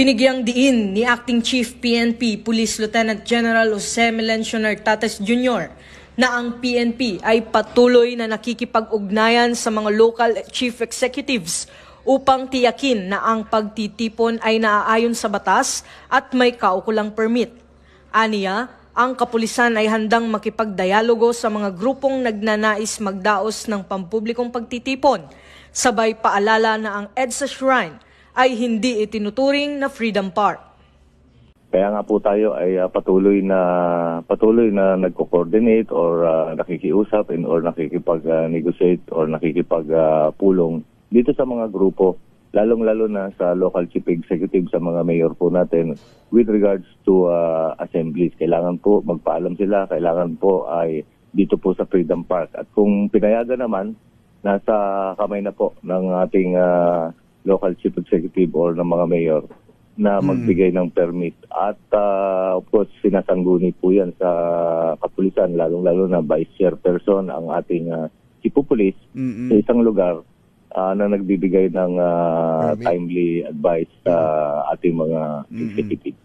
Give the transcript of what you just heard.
Binigyang diin ni Acting Chief PNP Police Lieutenant General Jose Melencio Nartates Jr. na ang PNP ay patuloy na nakikipag-ugnayan sa mga local chief executives upang tiyakin na ang pagtitipon ay naaayon sa batas at may kaukulang permit. Aniya, ang kapulisan ay handang makipagdialogo sa mga grupong nagnanais magdaos ng pampublikong pagtitipon, sabay paalala na ang EDSA Shrine ay hindi itinuturing na Freedom Park. Kaya nga po tayo ay patuloy na nagko-coordinate or nakikiusap or nakikipag-negotiate or nakikipag-pulong dito sa mga grupo, lalong-lalo na sa local chief executive, sa mga mayor po natin with regards to assemblies. Kailangan po magpaalam sila, kailangan po ay dito po sa Freedom Park. At kung pinayagan naman, nasa kamay na po ng ating local chief executive or ng mga mayor na magbigay ng permit. At of course, sinasangguni po yan sa kapulisan, lalong-lalo na vice chairperson ang ating chief of police sa isang lugar na nagbibigay ng timely advice sa ating mga executive.